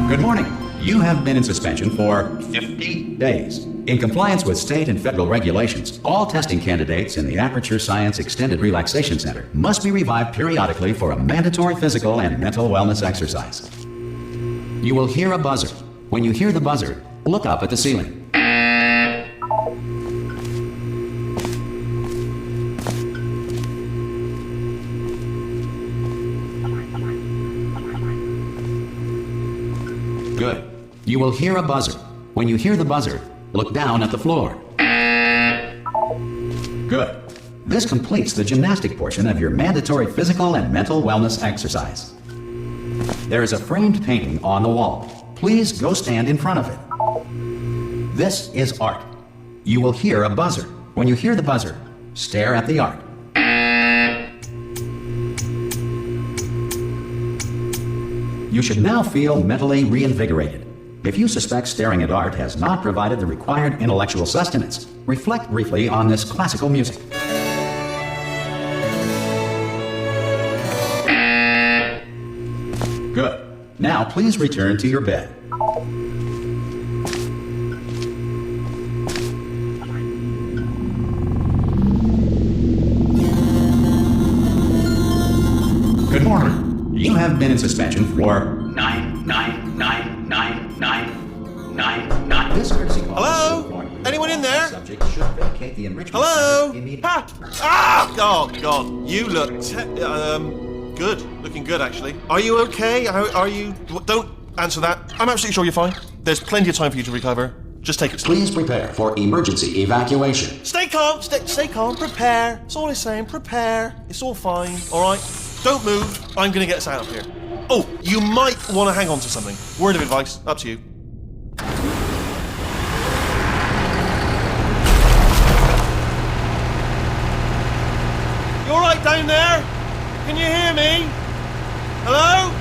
Good morning. You have been in suspension for 50 days. In compliance with state and federal regulations, all testing candidates in the Aperture Science Extended Relaxation Center must be revived periodically for a mandatory physical and mental wellness exercise. You will hear a buzzer. When you hear the buzzer, look up at the ceiling. Good. You will hear a buzzer. When you hear the buzzer, look down at the floor. Good. This completes the gymnastic portion of your mandatory physical and mental wellness exercise. There is a framed painting on the wall. Please go stand in front of it. This is art. You will hear a buzzer. When you hear the buzzer, stare at the art. You should now feel mentally reinvigorated. If you suspect staring at art has not provided the required intellectual sustenance, reflect briefly on this classical music. Good. Now please return to your bed. Good morning. You have been in suspension for 9999999. This courtesy call. Hello? Anyone in there? Subject should vacate the enrichment Hello? center immediately. Oh, God. You look good. Looking good, actually. Are you okay? Are you... Don't answer that. I'm absolutely sure you're fine. There's plenty of time for you to recover. Just take it slow. Please prepare for emergency evacuation. Stay calm. Stay calm. Prepare. That's all I'm saying. Prepare. It's all fine. All right? Don't move. I'm going to get us out of here. Oh, you might want to hang on to something. Word of advice. Up to you. You all right down there? Can you hear me? Hello?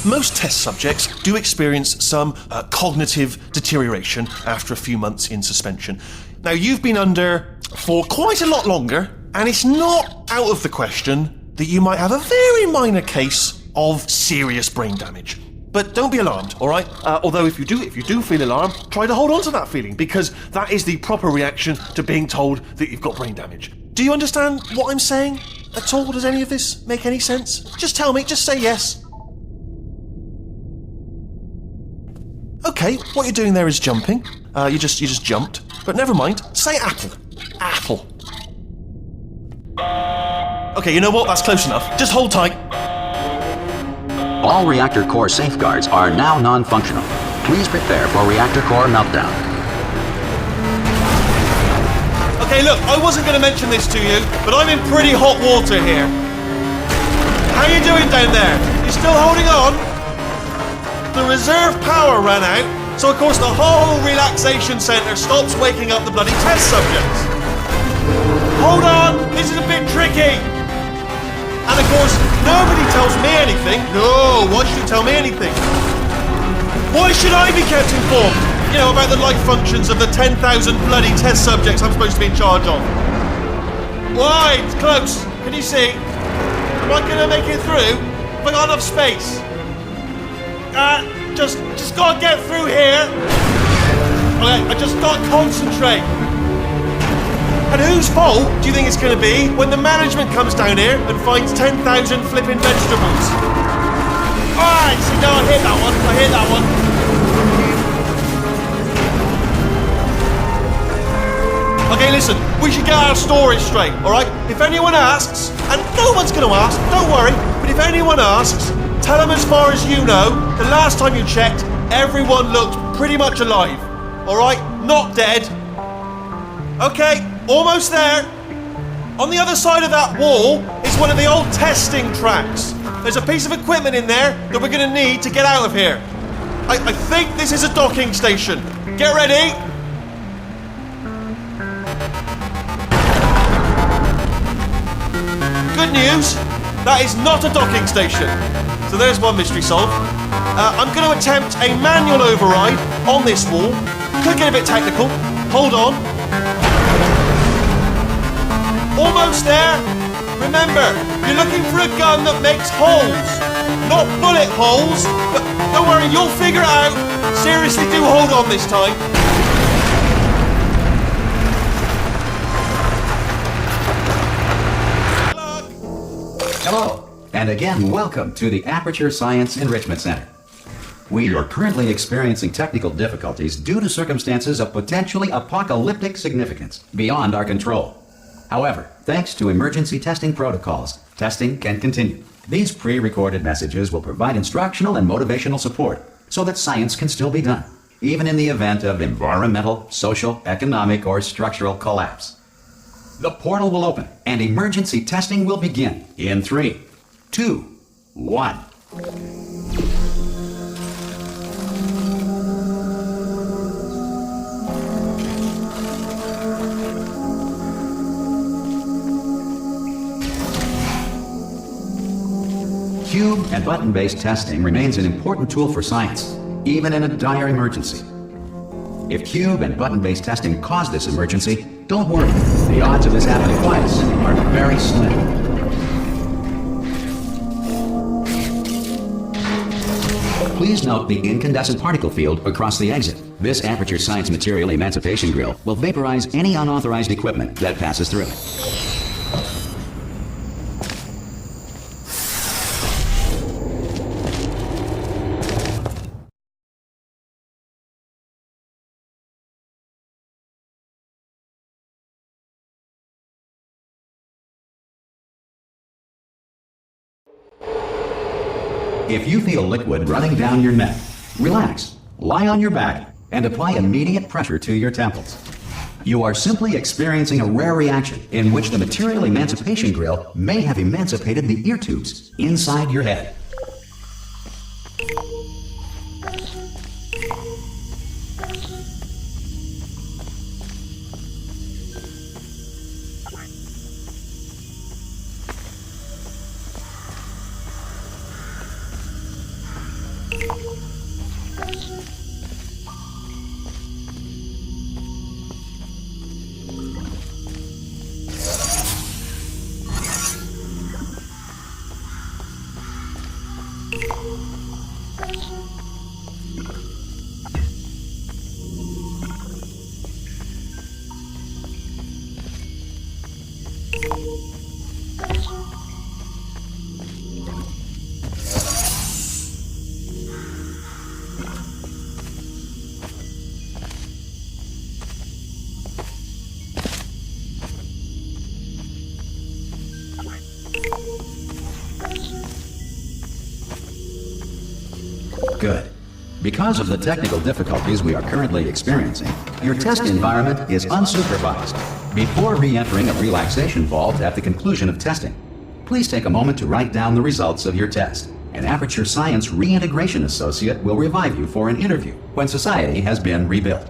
Most test subjects do experience some cognitive deterioration after a few months in suspension. Now, you've been under for quite a lot longer, and it's not out of the question that you might have a very minor case of serious brain damage. But don't be alarmed, all right? Although if you do feel alarmed, try to hold on to that feeling, because that is the proper reaction to being told that you've got brain damage. Do you understand what I'm saying at all? Does any of this make any sense? Just tell me, just say yes. Okay, what you're doing there is jumping. You just jumped. But never mind. Say apple. Apple. Okay, you know what? That's close enough. Just hold tight. All reactor core safeguards are now non-functional. Please prepare for reactor core meltdown. Okay, look, I wasn't going to mention this to you, but I'm in pretty hot water here. How you doing down there? You still holding on? The reserve power ran out, so of course the whole relaxation centre stops waking up the bloody test subjects. Hold on, this is a bit tricky. And of course, nobody tells me anything. No, why should you tell me anything? Why should I be kept informed? You know, about the life functions of the 10,000 bloody test subjects I'm supposed to be in charge of. Why? It's close. Can you see? Am I gonna make it through? Have I got enough space? Just gotta get through here. Okay, I just gotta concentrate. And whose fault do you think it's gonna be when the management comes down here and finds 10,000 flipping vegetables? Alright, see, no, I hit that one. Okay, listen, we should get our story straight, alright? If anyone asks, and no one's gonna ask, don't worry, but if anyone asks, tell them as far as you know, the last time you checked, everyone looked pretty much alive. Alright? Not dead. Okay, almost there. On the other side of that wall is one of the old testing tracks. There's a piece of equipment in there that we're gonna need to get out of here. I think this is a docking station. Get ready. Good news, that is not a docking station. So there's one mystery solved. I'm going to attempt a manual override on this wall. Could get a bit technical. Hold on. Almost there. Remember, you're looking for a gun that makes holes, not bullet holes. But don't worry, you'll figure it out. Seriously, do hold on this time. Hello, and again, welcome to the Aperture Science Enrichment Center. We are currently experiencing technical difficulties due to circumstances of potentially apocalyptic significance beyond our control. However, thanks to emergency testing protocols, testing can continue. These pre-recorded messages will provide instructional and motivational support so that science can still be done, even in the event of environmental, social, economic, or structural collapse. The portal will open and emergency testing will begin in 3, 2, 1. Cube and button-based testing remains an important tool for science, even in a dire emergency. If cube and button-based testing caused this emergency, don't worry. The odds of this happening twice are very slim. Please note the incandescent particle field across the exit. This Aperture Science Material Emancipation Grill will vaporize any unauthorized equipment that passes through it. If you feel liquid running down your neck, relax, lie on your back, and apply immediate pressure to your temples. You are simply experiencing a rare reaction in which the Material Emancipation Grill may have emancipated the ear tubes inside your head. Good. Because of the technical difficulties we are currently experiencing, your test environment is unsupervised. Before re-entering a relaxation vault at the conclusion of testing, please take a moment to write down the results of your test. An Aperture Science Reintegration Associate will revive you for an interview when society has been rebuilt.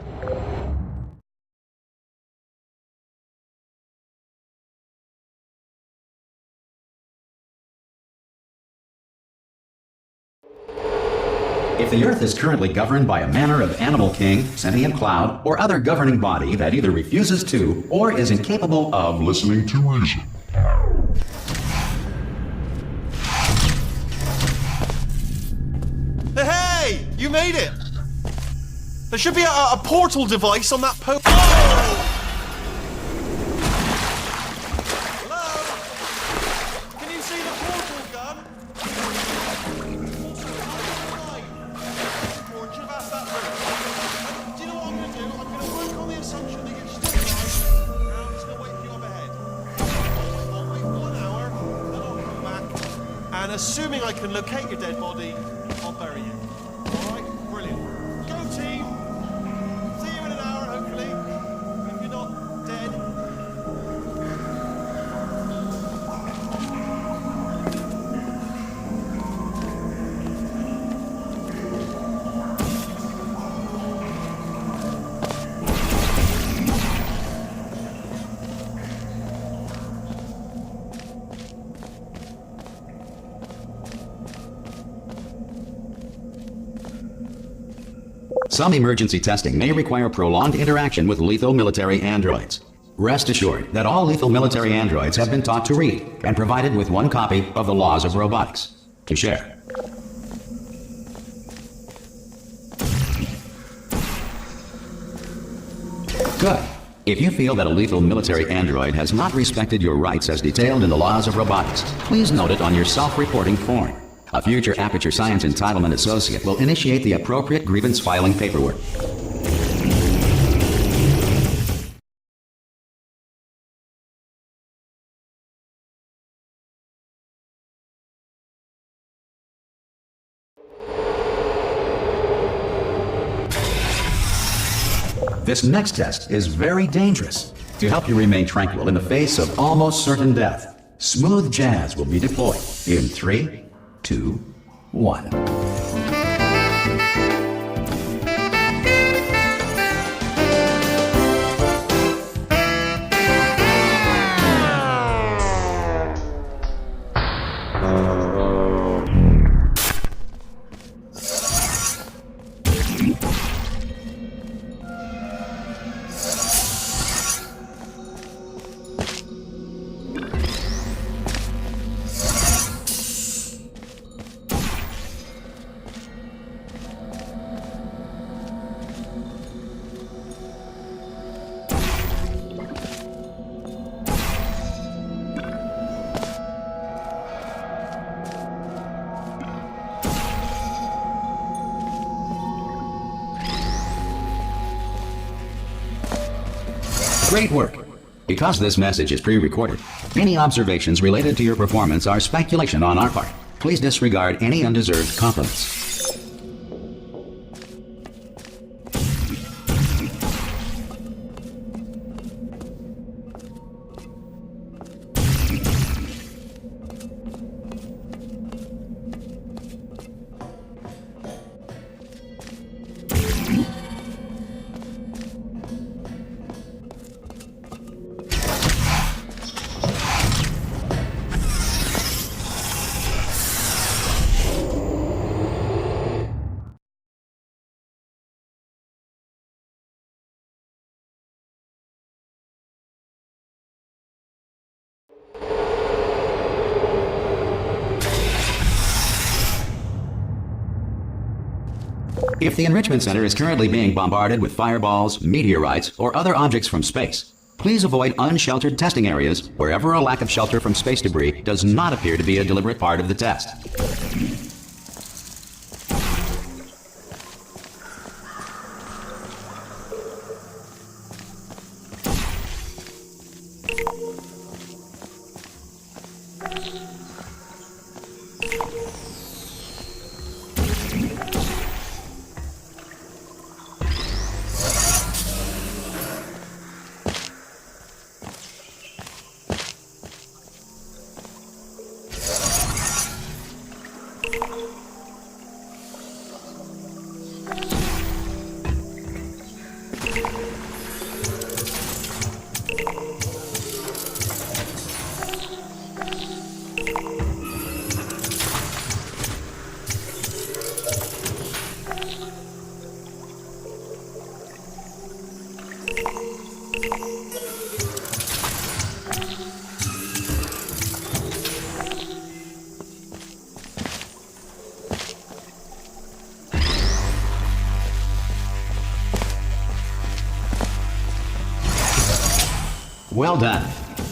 If the Earth is currently governed by a manner of animal king, sentient cloud, or other governing body that either refuses to or is incapable of listening to reason. Hey! You made it! There should be a portal device on that Hello? Can you see the portal gun? Should have asked that first. Do you know what I'm going to do? I'm going to work on the assumption that you're still alive, and I'm just going to wait for you up ahead. I'll wait 1 hour, then I'll come back, and assuming I can locate your dead body, I'll bury you. Alright? Brilliant. Go team! See you in an hour, hopefully. If you're not dead. Some emergency testing may require prolonged interaction with lethal military androids. Rest assured that all lethal military androids have been taught to read and provided with one copy of the Laws of Robotics to share. Good. If you feel that a lethal military android has not respected your rights as detailed in the Laws of Robotics, please note it on your self-reporting form. A future Aperture Science Entitlement Associate will initiate the appropriate grievance filing paperwork. This next test is very dangerous. To help you remain tranquil in the face of almost certain death, smooth jazz will be deployed in 3, 2, 1. Great work! Because this message is pre-recorded, any observations related to your performance are speculation on our part. Please disregard any undeserved compliments. If the Enrichment Center is currently being bombarded with fireballs, meteorites, or other objects from space, please avoid unsheltered testing areas wherever a lack of shelter from space debris does not appear to be a deliberate part of the test. Well done.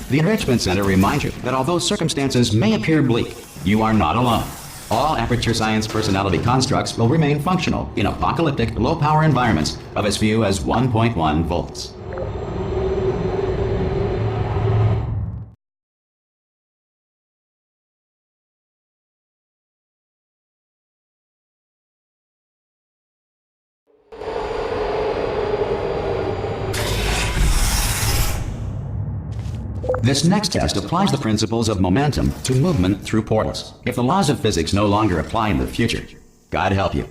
The Enrichment Center reminds you that although circumstances may appear bleak, you are not alone. All Aperture Science personality constructs will remain functional in apocalyptic, low-power environments of as few as 1.1 volts. This next test applies the principles of momentum to movement through portals. If the laws of physics no longer apply in the future, God help you.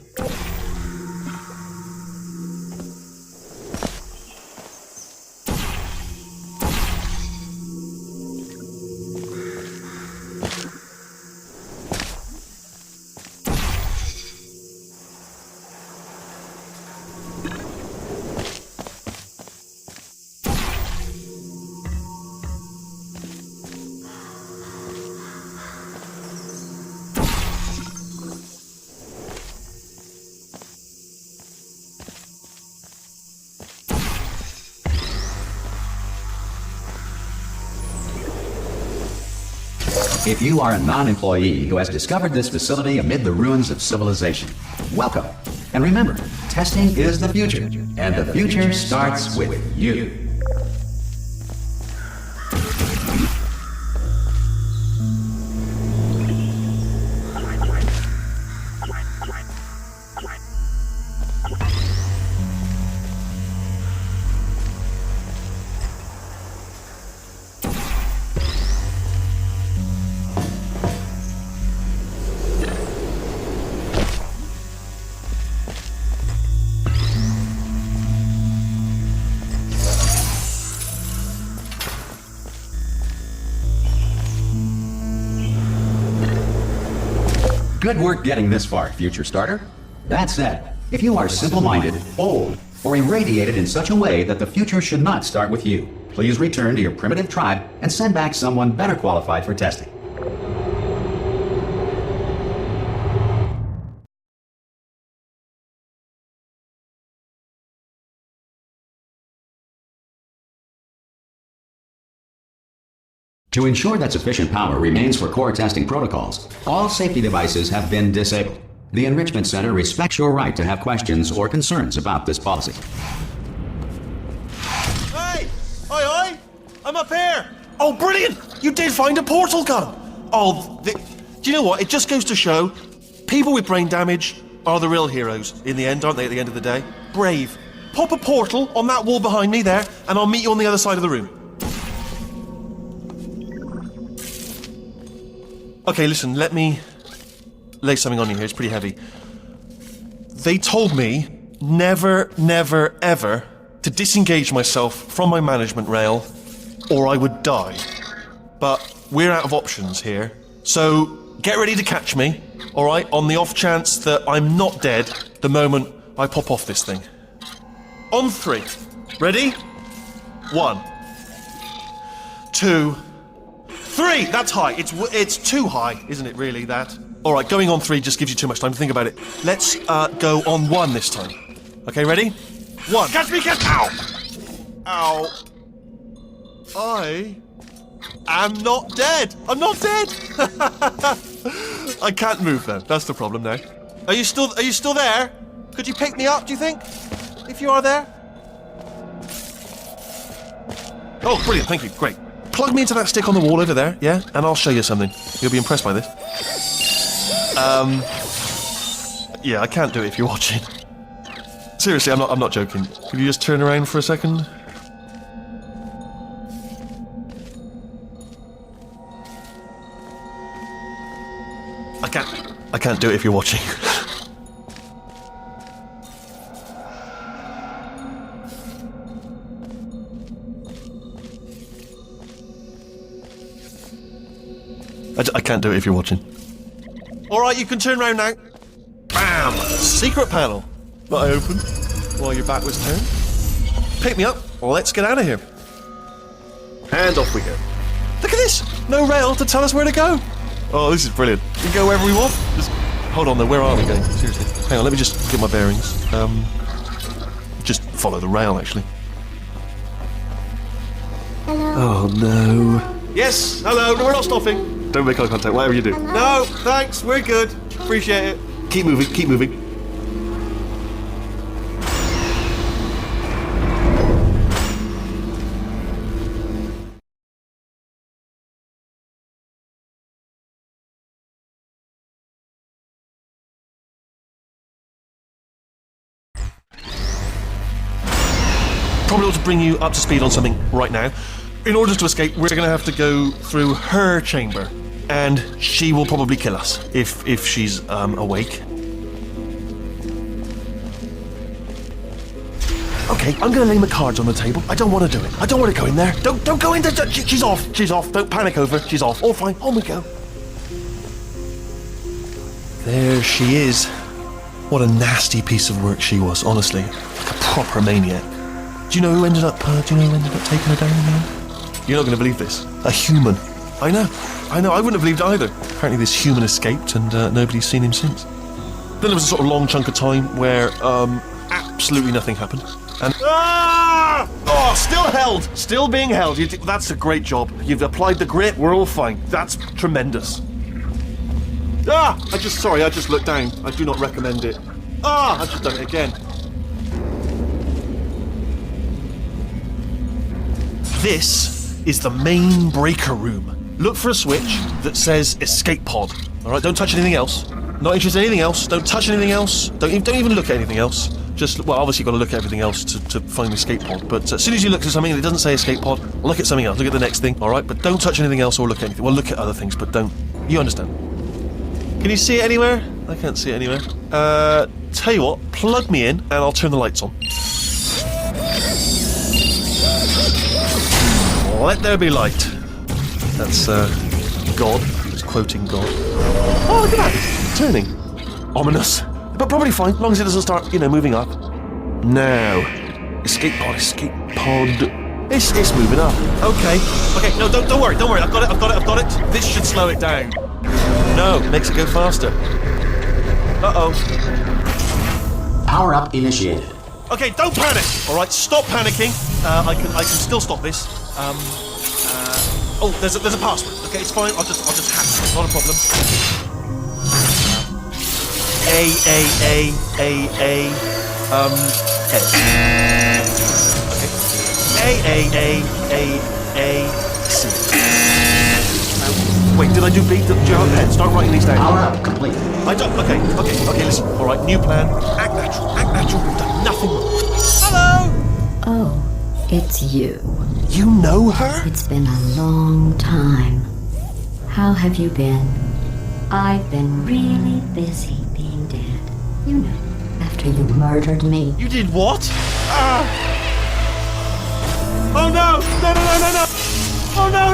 If you are a non-employee who has discovered this facility amid the ruins of civilization, welcome. And remember, testing is the future, and the future starts with you. Good work getting this far, future starter. That said, if you are simple-minded, old, or irradiated in such a way that the future should not start with you, please return to your primitive tribe and send back someone better qualified for testing. To ensure that sufficient power remains for core testing protocols, all safety devices have been disabled. The Enrichment Center respects your right to have questions or concerns about this policy. Hey! Oi! I'm up here! Oh, brilliant! You did find a portal gun! Oh, do you know what? It just goes to show, people with brain damage are the real heroes in the end, aren't they, at the end of the day? Brave. Pop a portal on that wall behind me there, and I'll meet you on the other side of the room. Okay, listen, let me lay something on you here. It's pretty heavy. They told me never, never, ever to disengage myself from my management rail or I would die. But we're out of options here. So get ready to catch me, alright, on the off chance that I'm not dead the moment I pop off this thing. On 3. Ready? 1, 2, 3! That's high. It's too high, isn't it, really, that? Alright, going on 3 just gives you too much time to think about it. Let's go on 1 this time. Okay, ready? 1. Catch me, catch! Ow! Ow. I am not dead! I'm not dead! I can't move then. That's the problem now. Are you still there? Could you pick me up, do you think? If you are there? Oh, brilliant, thank you, great. Plug me into that stick on the wall over there, yeah? And I'll show you something. You'll be impressed by this. Yeah, I can't do it if you're watching. Seriously, I'm not joking. Could you just turn around for a second? I can't do it if you're watching. I can't do it if you're watching. Alright, you can turn around now. Bam! Secret panel that I opened while your back was turned. Pick me up, let's get out of here. And off we go. Look at this! No rail to tell us where to go. Oh, this is brilliant. We can go wherever we want. Just hold on though, where are we going? Seriously. Hang on, let me just get my bearings. Just follow the rail, actually. Hello. Oh no. Yes, hello, no, we're not stopping. Don't make eye contact, whatever you do. Hello? No, thanks, we're good. Appreciate it. Keep moving, keep moving. Probably ought to bring you up to speed on something right now. In order to escape, we're going to have to go through her chamber. And she will probably kill us, if she's awake. Okay, I'm going to lay my cards on the table. I don't want to do it. I don't want to go in there. Don't go in there. She's off. She's off. Don't panic over. She's off. All fine. On we go. There she is. What a nasty piece of work she was, honestly. Like a proper maniac. Do you know who ended up taking her down in the end? You're not going to believe this. A human. I know. I wouldn't have believed it either. Apparently this human escaped and nobody's seen him since. Then there was a sort of long chunk of time where absolutely nothing happened. And oh, still held, still being held. That's a great job. You've applied the grit. We're all fine. That's tremendous. I just looked down. I do not recommend it. I've just done it again. This is the main breaker room. Look for a switch that says escape pod. All right, don't touch anything else. Not interested in anything else. Don't touch anything else. Don't even look at anything else. Just, well, obviously you've got to look at everything else to find the escape pod. But as soon as you look at something and it doesn't say escape pod, look at something else. Look at the next thing, all right? But don't touch anything else or look at anything. Well, look at other things, but don't. You understand? Can you see it anywhere? I can't see it anywhere. Tell you what, plug me in and I'll turn the lights on. Let there be light. That's, God. Just quoting God. Oh, look at that. It's turning. Ominous. But probably fine, as long as it doesn't start, moving up. Now. Escape pod. It's moving up. Okay, no, don't worry. I've got it. This should slow it down. No, it makes it go faster. Uh-oh. Power up initiated. Okay, don't panic. All right, stop panicking. I can still stop this. Oh, there's a password. Okay, it's fine. I'll just hack it. Not a problem. A. C. Wait, did I do B? Do you have a pen? Start writing these down. Power up complete. I don't. Okay, listen. All right, new plan. Act natural. We've done nothing wrong. Hello! Oh, it's you. You know her? It's been a long time. How have you been? I've been really busy being dead. You know, after you murdered me. You did what? Oh no! No! Oh no!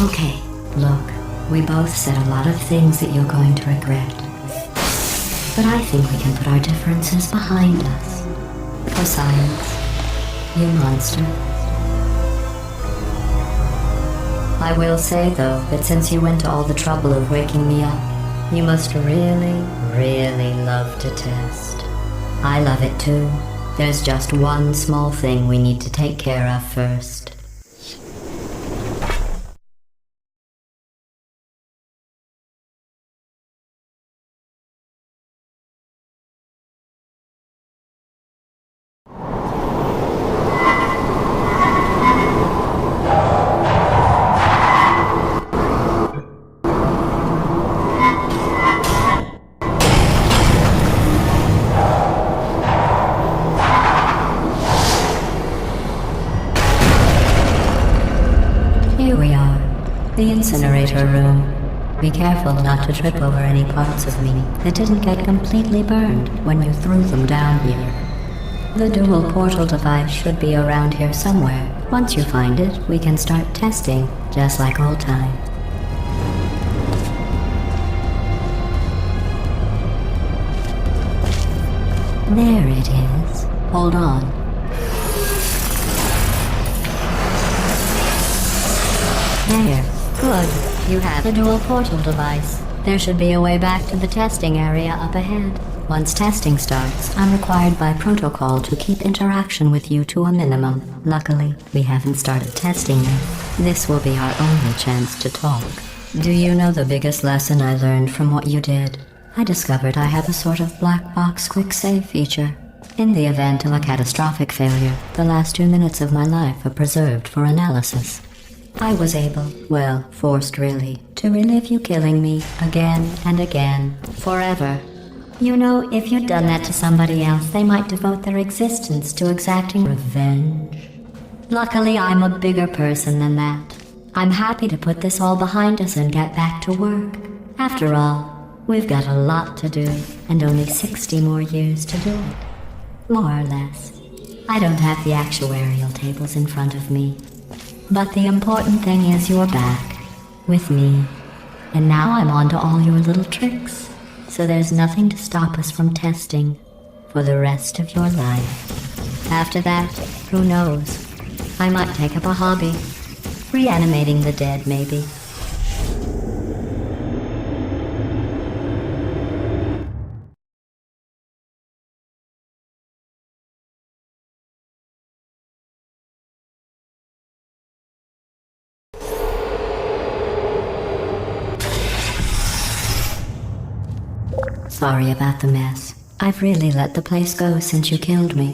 Okay, look, we both said a lot of things that you're going to regret. But I think we can put our differences behind us. For science, you monster. I will say, though, that since you went to all the trouble of waking me up, you must really, really love to test. I love it too. There's just one small thing we need to take care of first. Here we are, the incinerator room. Be careful not to trip over any parts of me that didn't get completely burned when you threw them down here. The dual portal device should be around here somewhere. Once you find it, we can start testing, just like old times. There it is. Hold on. There. Good. You have the dual portal device. There should be a way back to the testing area up ahead. Once testing starts, I'm required by protocol to keep interaction with you to a minimum. Luckily, we haven't started testing yet. This will be our only chance to talk. Do you know the biggest lesson I learned from what you did? I discovered I have a sort of black box quick save feature. In the event of a catastrophic failure, the last 2 minutes of my life are preserved for analysis. I was able, well, forced really, to relive you killing me again and again, forever. You know, if you'd done that to somebody else, they might devote their existence to exacting revenge. Luckily, I'm a bigger person than that. I'm happy to put this all behind us and get back to work. After all, we've got a lot to do, and only 60 more years to do it. More or less. I don't have the actuarial tables in front of me. But the important thing is you're back, with me. And now I'm on to all your little tricks. So there's nothing to stop us from testing for the rest of your life. After that, who knows? I might take up a hobby. Reanimating the dead, maybe. Sorry about the mess. I've really let the place go since you killed me.